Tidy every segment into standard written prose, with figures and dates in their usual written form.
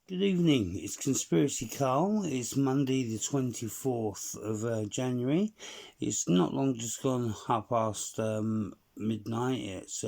Good evening, it's Conspiracy Carl. It's Monday the 24th of January. It's not long just gone half past midnight. It's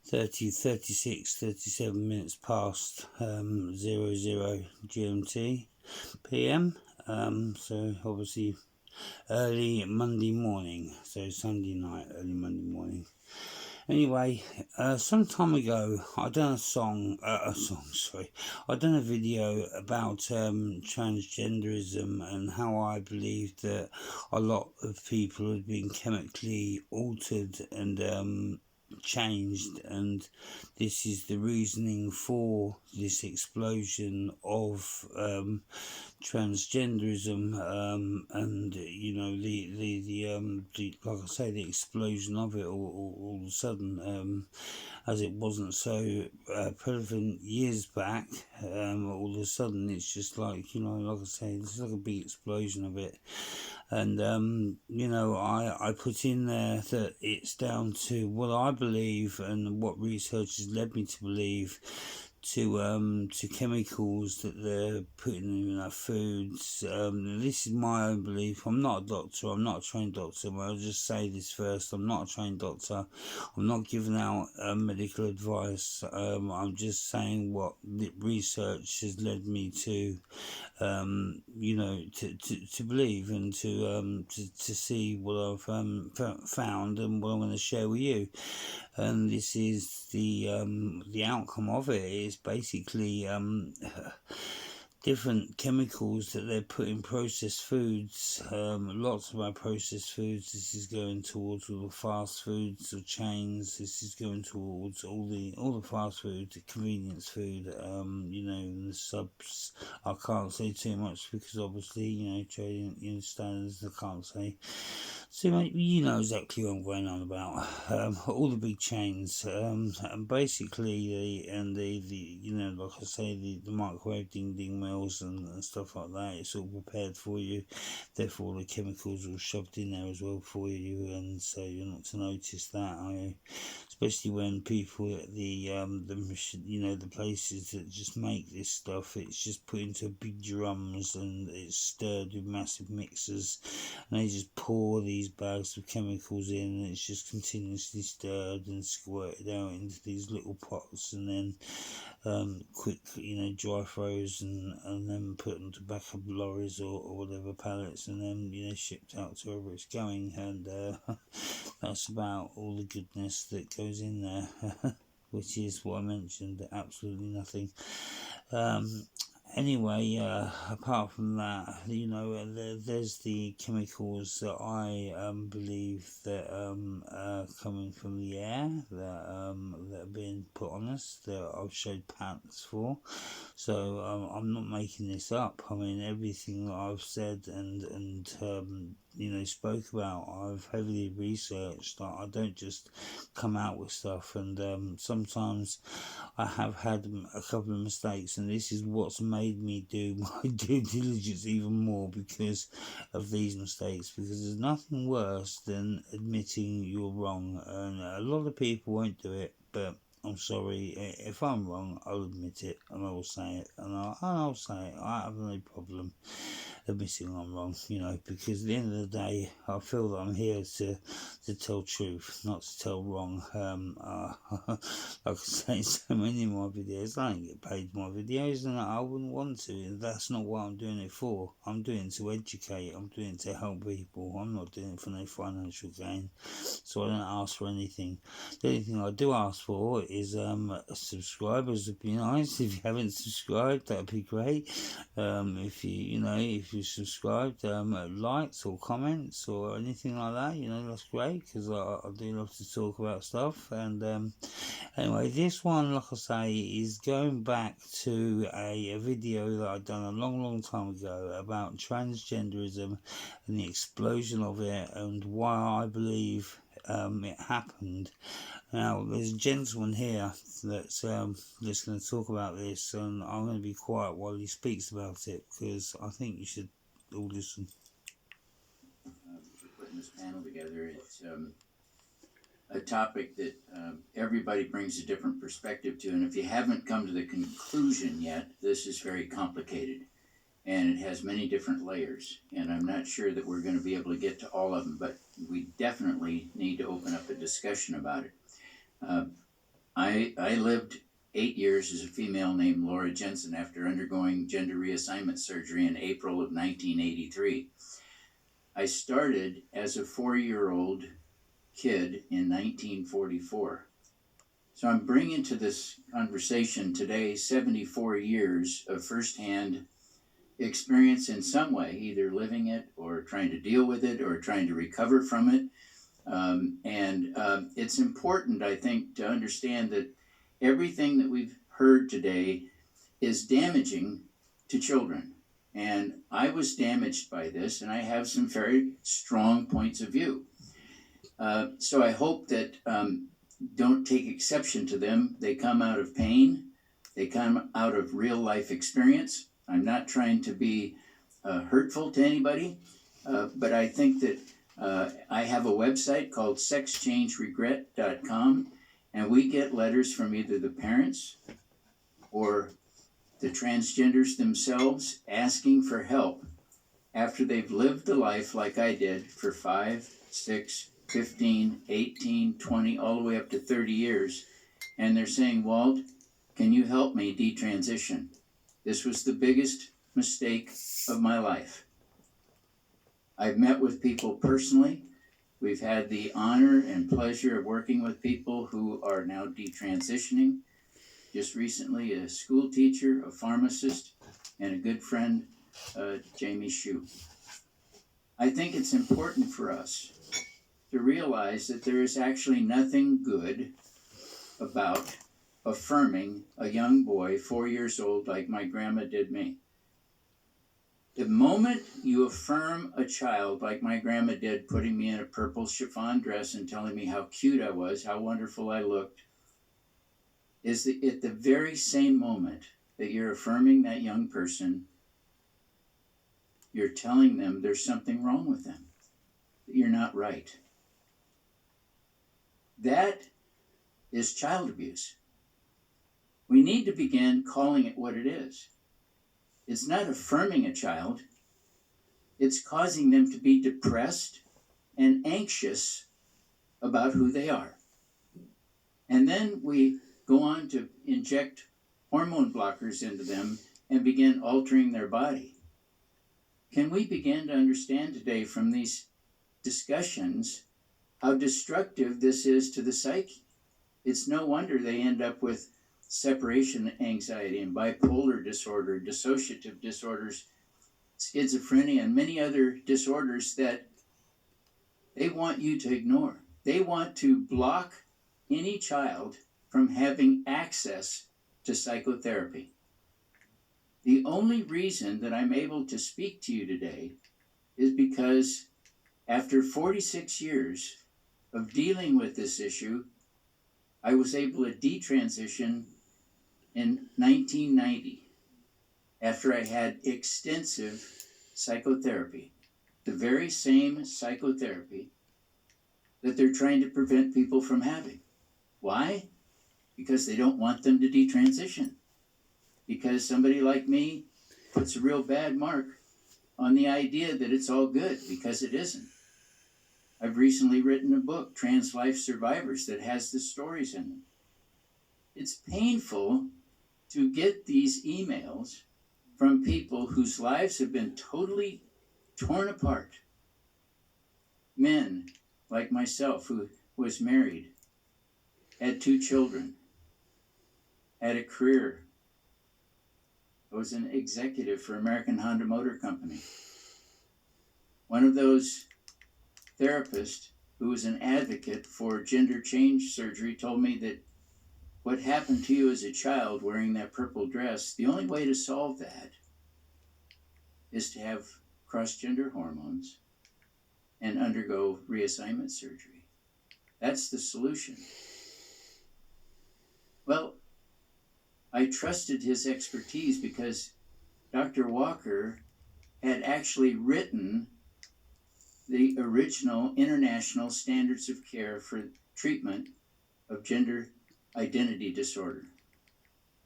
37 minutes past 00 GMT PM. So obviously early Monday morning, so Sunday night, early Monday morning. Anyway, some time ago, I done I done a video about transgenderism and how I believe that a lot of people have been chemically altered and changed, and this is the reasoning for this explosion of transgenderism, and the like I say, the explosion of it all of a sudden, as it wasn't so prevalent years back. All of a sudden it's just like, like I say, it's like a big explosion of it. And I put in there that it's down to what I believe and what research has led me to believe, to chemicals that they're putting in our foods. This is my own belief. I'm not a doctor. I'm not a trained doctor. But I'll just say this first. I'm not a trained doctor. I'm not giving out medical advice. I'm just saying what the research has led me to, to believe and to see what I've found and what I'm going to share with you. And this is the outcome of it is basically different chemicals that they put in processed foods. Lots of our processed foods. This is going towards all the fast foods or chains. This is going towards all the fast food, the convenience food. And the subs. I can't say too much because obviously, trading standards. I can't say. So you know exactly what I'm going on about. All the big chains, and basically like I say, the microwave ding meals and stuff like that. It's all prepared for you. Therefore, the chemicals are shoved in there as well for you, and so you're not to notice that, are you? Especially when people at the places that just make this stuff, it's just put into big drums and it's stirred with massive mixers, and they just pour these bags of chemicals in, and it's just continuously stirred and squirted out into these little pots, and then quick, dry froze and then put into back of lorries or whatever pallets, and then shipped out to wherever it's going, and that's about all the goodness that goes in there, which is what I mentioned, absolutely nothing. Anyway, apart from that, there's the chemicals that I believe that are coming from the air, that are being put on us, that I've showed patents for. So I'm not making this up. I mean, everything that I've said and spoke about, I've heavily researched. I don't just come out with stuff, and sometimes I have had a couple of mistakes, and this is what's made me do my due diligence even more because of these mistakes, because there's nothing worse than admitting you're wrong, and a lot of people won't do it, but I'm sorry, if I'm wrong, I'll admit it, and I will say it, and I'll say it. I have no problem admitting I'm wrong, because at the end of the day, I feel that I'm here to tell truth, not to tell wrong. Like I say in so many of my videos, I don't get paid for my videos, and I wouldn't want to, and that's not what I'm doing it for. I'm doing it to educate, I'm doing it to help people, I'm not doing it for no financial gain, so I don't ask for anything. The only thing I do ask for is subscribers would be nice. If you haven't subscribed, that'd be great. If you subscribed, likes or comments or anything like that, that's great, because I do love to talk about stuff. And anyway, this one, like I say, is going back to a video that I'd done a long time ago about transgenderism and the explosion of it, and why I believe it happened. Now, there's a gentleman here that's going to talk about this, and I'm going to be quiet while he speaks about it, because I think you should all listen. For putting this panel together. a topic that everybody brings a different perspective to. And if you haven't come to the conclusion yet, this is very complicated and it has many different layers. And I'm not sure that we're going to be able to get to all of them, but we definitely need to open up a discussion about it. Uh, I lived 8 years as a female named Laura Jensen after undergoing gender reassignment surgery in April of 1983. I started as a 4-year-old kid in 1944. So I'm bringing to this conversation today 74 years of firsthand experience in some way, either living it or trying to deal with it or trying to recover from it. It's important, I think, to understand that everything that we've heard today is damaging to children. And I was damaged by this, and I have some very strong points of view. So I hope that don't take exception to them. They come out of pain. They come out of real life experience. I'm not trying to be hurtful to anybody, but I think that I have a website called sexchangeregret.com, and we get letters from either the parents or the transgenders themselves asking for help after they've lived a life like I did for 5, 6, 15, 18, 20, all the way up to 30 years. And they're saying, Walt, can you help me detransition? This was the biggest mistake of my life. I've met with people personally. We've had the honor and pleasure of working with people who are now detransitioning. Just recently, a school teacher, a pharmacist, and a good friend, Jamie Shue. I think it's important for us to realize that there is actually nothing good about affirming a young boy 4 years old like my grandma did me. The moment you affirm a child like my grandma did, putting me in a purple chiffon dress and telling me how cute I was, how wonderful I looked, is at the very same moment that you're affirming that young person, you're telling them there's something wrong with them, that you're not right. That is child abuse. We need to begin calling it what it is. It's not affirming a child. It's causing them to be depressed and anxious about who they are. And then we go on to inject hormone blockers into them and begin altering their body. Can we begin to understand today from these discussions how destructive this is to the psyche? It's no wonder they end up with separation anxiety and bipolar disorder, dissociative disorders, schizophrenia, and many other disorders that they want you to ignore. They want to block any child from having access to psychotherapy. The only reason that I'm able to speak to you today is because after 46 years of dealing with this issue, I was able to detransition in 1990 after I had extensive psychotherapy, the very same psychotherapy that they're trying to prevent people from having. Why? Because they don't want them to detransition. Because somebody like me puts a real bad mark on the idea that it's all good, because it isn't. I've recently written a book, Trans Life Survivors, that has the stories in them. It's painful to get these emails from people whose lives have been totally torn apart. Men like myself, who was married, had 2 children, had a career. I was an executive for American Honda Motor Company. One of those therapists who was an advocate for gender change surgery told me that what happened to you as a child wearing that purple dress, the only way to solve that is to have cross-gender hormones and undergo reassignment surgery. That's the solution. Well, I trusted his expertise because Dr. Walker had actually written the original international standards of care for treatment of gender identity disorder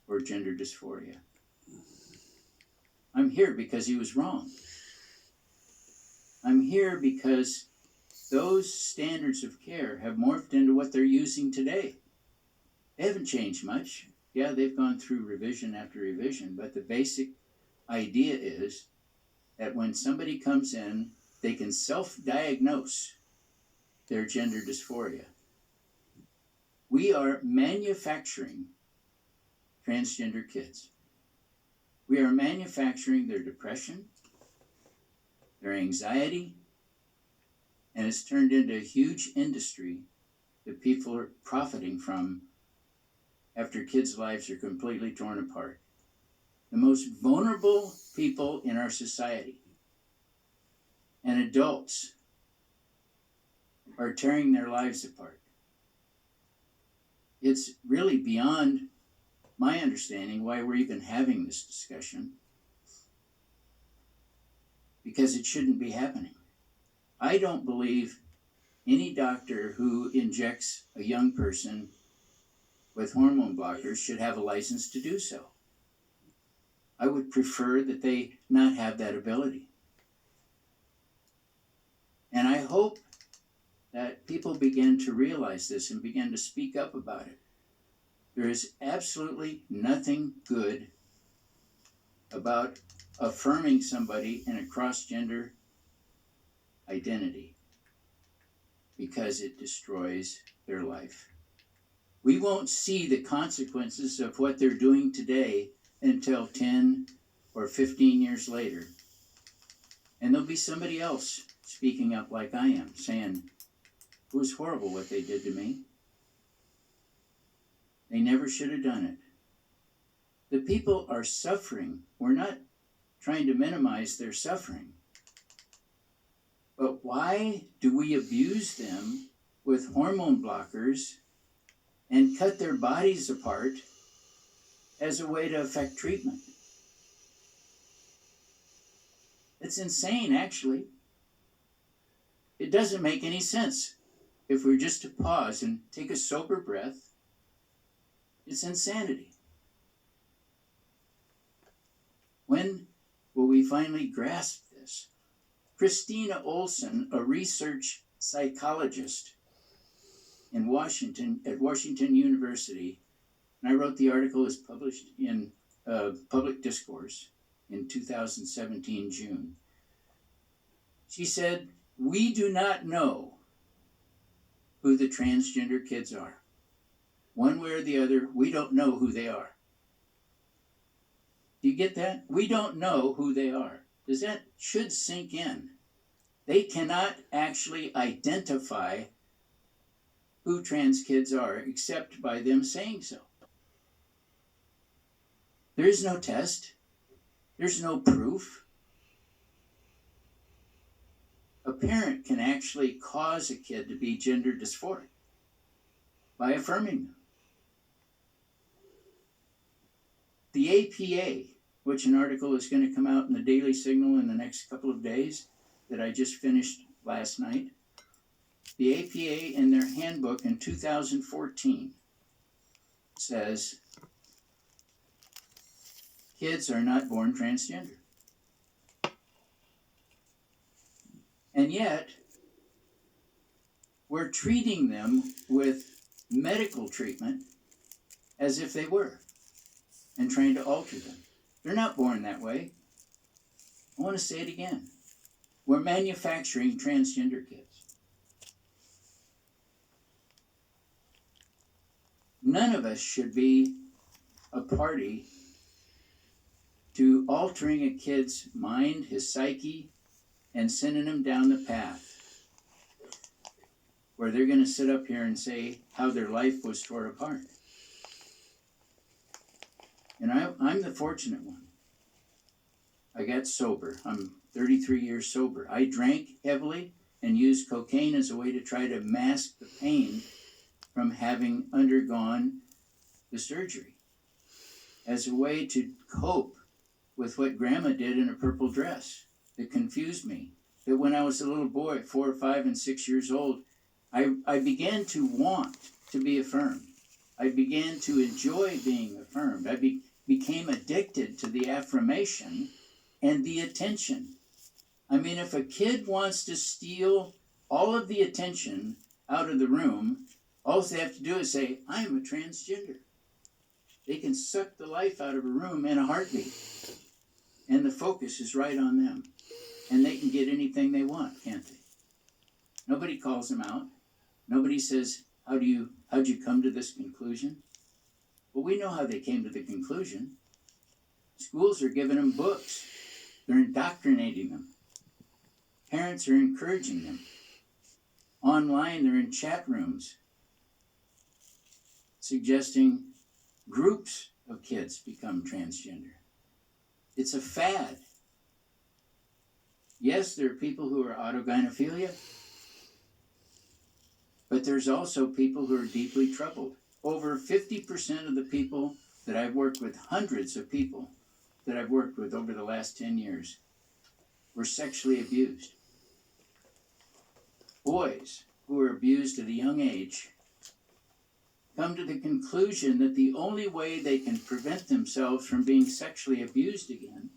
or gender dysphoria. I'm here because he was wrong. I'm here because those standards of care have morphed into what they're using today. They haven't changed much. Yeah, they've gone through revision after revision, but the basic idea is that when somebody comes in, they can self-diagnose their gender dysphoria. We are manufacturing transgender kids. We are manufacturing their depression, their anxiety, and it's turned into a huge industry that people are profiting from after kids' lives are completely torn apart. The most vulnerable people in our society and adults are tearing their lives apart. It's really beyond my understanding why we're even having this discussion, because it shouldn't be happening. I don't believe any doctor who injects a young person with hormone blockers should have a license to do so. I would prefer that they not have that ability. And I hope that people begin to realize this and begin to speak up about it. There is absolutely nothing good about affirming somebody in a cross-gender identity because it destroys their life. We won't see the consequences of what they're doing today until 10 or 15 years later. And there'll be somebody else speaking up like I am, saying, it was horrible what they did to me. They never should have done it. The people are suffering. We're not trying to minimize their suffering. But why do we abuse them with hormone blockers and cut their bodies apart as a way to affect treatment? It's insane, actually. It doesn't make any sense. If we're just to pause and take a sober breath, it's insanity. When will we finally grasp this? Christina Olson, a research psychologist in Washington, at Washington University, and I wrote the article, is published in Public Discourse in 2017, June. She said, we do not know who the transgender kids are. One way or the other, we don't know who they are. Do you get that? We don't know who they are. That should sink in. They cannot actually identify who trans kids are except by them saying so. There is no test. There's no proof. A parent can actually cause a kid to be gender dysphoric by affirming them. The APA, which an article is going to come out in the Daily Signal in the next couple of days that I just finished last night, the APA in their handbook in 2014 says kids are not born transgender. And yet, we're treating them with medical treatment as if they were, and trying to alter them. They're not born that way. I want to say it again. We're manufacturing transgender kids. None of us should be a party to altering a kid's mind, his psyche, and sending him down the path where they're going to sit up here and say how their life was torn apart. And I'm the fortunate one. I got sober. I'm 33 years sober. I drank heavily and used cocaine as a way to try to mask the pain from having undergone the surgery, as a way to cope with what Grandma did in a purple dress that confused me. That when I was a little boy, 4, 5, and 6 years old, I began to want to be affirmed. I began to enjoy being affirmed. I became addicted to the affirmation and the attention. I mean, if a kid wants to steal all of the attention out of the room, all they have to do is say, I am a transgender. They can suck the life out of a room in a heartbeat. And the focus is right on them. And they can get anything they want, can't they? Nobody calls them out. Nobody says, how'd you come to this conclusion? Well, we know how they came to the conclusion. Schools are giving them books. They're indoctrinating them. Parents are encouraging them. Online, they're in chat rooms suggesting groups of kids become transgender. It's a fad. Yes, there are people who are autogynephilia, but there's also people who are deeply troubled. Over 50% of the people that I've worked with, hundreds of people that I've worked with over the last 10 years, were sexually abused. Boys who were abused at a young age come to the conclusion that the only way they can prevent themselves from being sexually abused again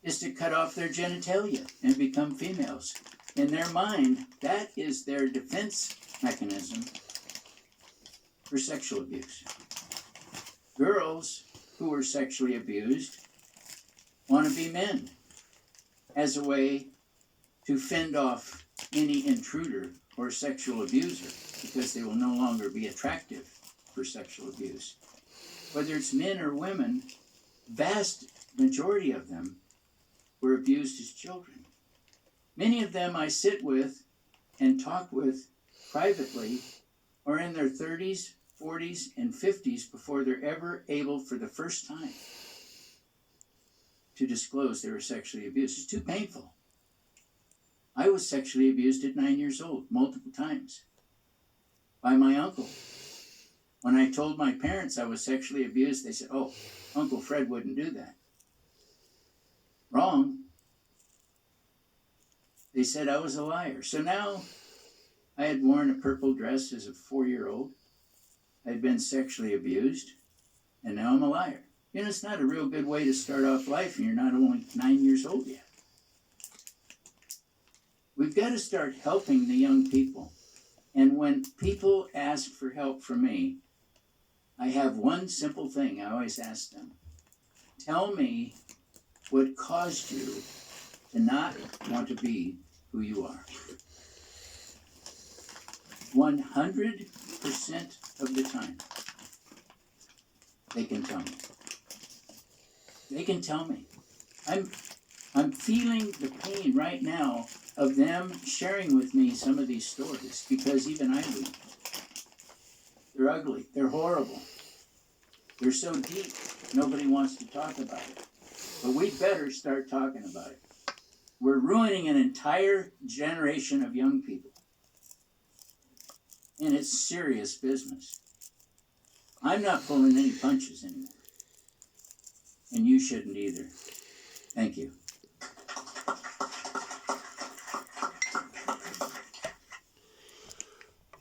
is to cut off their genitalia and become females. In their mind, that is their defense mechanism for sexual abuse. Girls who were sexually abused want to be men as a way to fend off any intruder or sexual abuser because they will no longer be attractive for sexual abuse. Whether it's men or women, vast majority of them were abused as children. Many of them I sit with and talk with privately are in their 30s, 40s, and 50s before they're ever able for the first time to disclose they were sexually abused. It's too painful. I was sexually abused at 9 years old, multiple times, by my uncle. When I told my parents I was sexually abused, they said, oh, Uncle Fred wouldn't do that. Wrong. They said I was a liar. So now I had worn a purple dress as a 4-year-old. I'd been sexually abused, and now I'm a liar. You know, it's not a real good way to start off life, and you're not only 9 years old yet. We've got to start helping the young people. And when people ask for help from me, I have one simple thing I always ask them. Tell me what caused you to not want to be who you are. 100% of the time, they can tell me. They can tell me. I'm feeling the pain right now of them sharing with me some of these stories because even I weep. They're ugly. They're horrible. They're so deep, nobody wants to talk about it. But we better start talking about it. We're ruining an entire generation of young people. And it's serious business. I'm not pulling any punches anymore. And you shouldn't either. Thank you.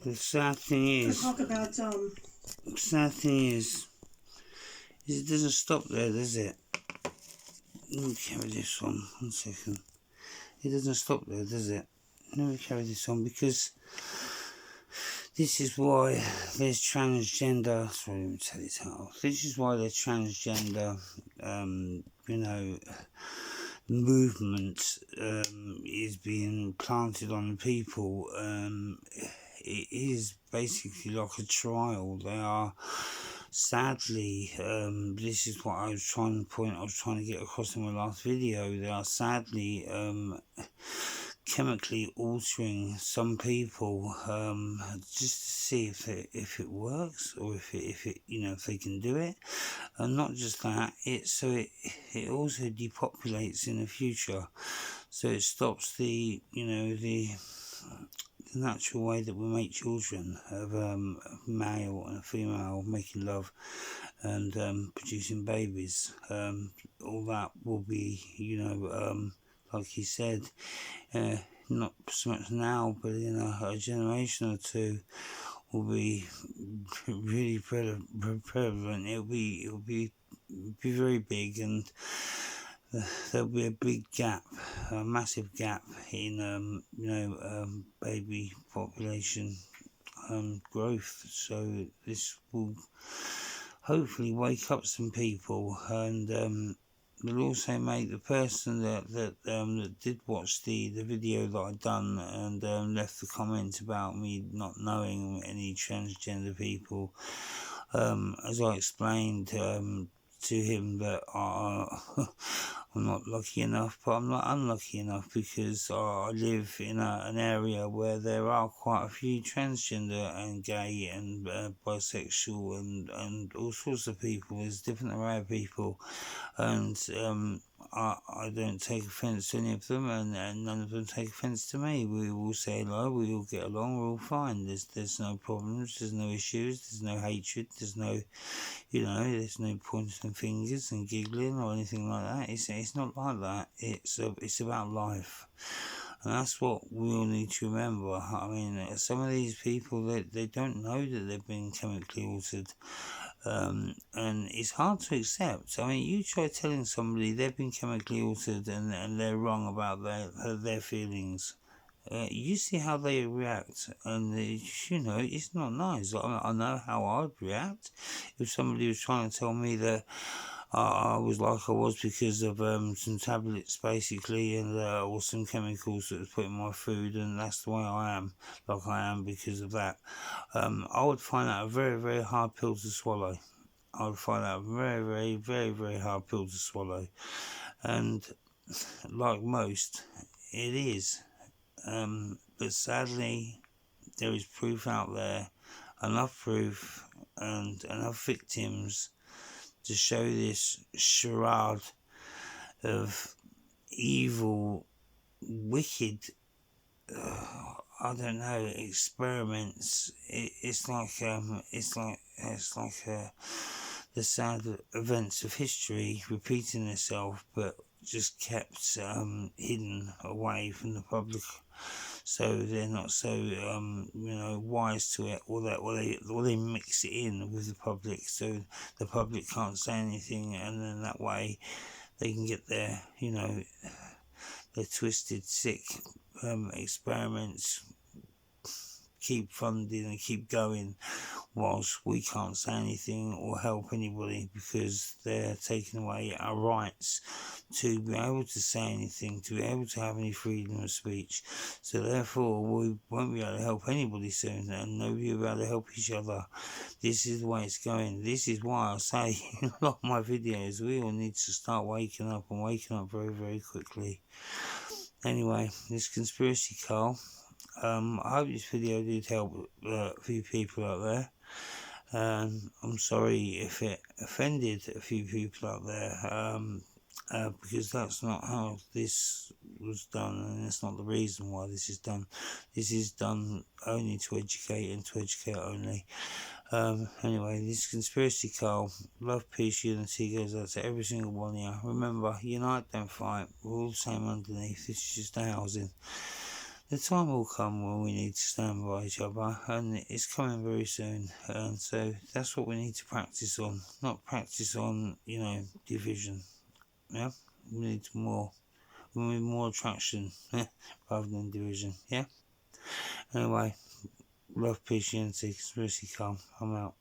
The sad thing is, talk about the sad thing is it doesn't stop there, does it? Let me carry this on. 1 second. It doesn't stop there, does it? Let me carry this on because this is why there's transgender. Sorry, let me take this out. This is why there's transgender. Movement is being planted on people. It is basically like a trial. They are sadly, this is what I was trying to get across in my last video. They are sadly chemically altering some people just to see if it works or if it if they can do it. And not just that, it also depopulates in the future, so it stops the natural way that we make children of a male and a female making love and producing babies. All that will be like he said, not so much now, but in a generation or two, will be really prevalent. It'll be very big, and there'll be a big gap, a massive gap in baby population growth. So this will hopefully wake up some people, and will also make the person that did watch the video that I done and left the comment about me not knowing any transgender people, as I explained to him that I'm not lucky enough, but I'm not unlucky enough, because I live in an area where there are quite a few transgender and gay and bisexual and all sorts of people. There's different array of people, and I don't take offence to any of them, and none of them take offence to me. We all say hello, we all get along, we're all fine. There's no problems, there's no issues, there's no hatred, there's no, there's no pointing fingers and giggling or anything like that. It's not like that. It's about life. And that's what we all need to remember. I mean, some of these people, they don't know that they've been chemically altered. And it's hard to accept. I mean, you try telling somebody they've been chemically altered and they're wrong about their feelings. You see how they react, and it's not nice. I know how I'd react if somebody was trying to tell me that I was like I was because of some tablets, basically, and or some chemicals that was put in my food, and that's the way I am, like I am because of that. I would find that a very, very hard pill to swallow. I would find that a very, very, very, very hard pill to swallow. And like most, it is. But sadly, there is proof out there, enough proof and enough victims to show this charade of evil, wicked, I don't know, experiments. It's like the sad events of history repeating itself, but just kept hidden away from the public, so they're not so wise to it, or they mix it in with the public, so the public can't say anything, and then that way they can get their their twisted, sick experiments keep funding and keep going, whilst we can't say anything or help anybody, because they're taking away our rights to be able to say anything, to be able to have any freedom of speech. So therefore we won't be able to help anybody soon, and nobody will be able to help each other. This is the way it's going. This is why I say in a lot of my videos, we all need to start waking up, and waking up very, very quickly. Anyway, this Conspiracy Carl. I hope this video did help a few people out there. I'm sorry if it offended a few people out there, because that's not how this was done, and that's not the reason why this is done. This is done only to educate, and to educate only. Anyway, this Conspiracy Carl. Love, peace, unity goes out to every single one of you. Remember, unite, don't fight. We're all the same underneath. This is just a housing. The time will come when we need to stand by each other, and it's coming very soon. And so that's what we need to practice on, not practice on, division. Yeah, we need more. We need more attraction rather than division. Yeah. Anyway, love, peace, unity, Conspiracy Calm. I'm out.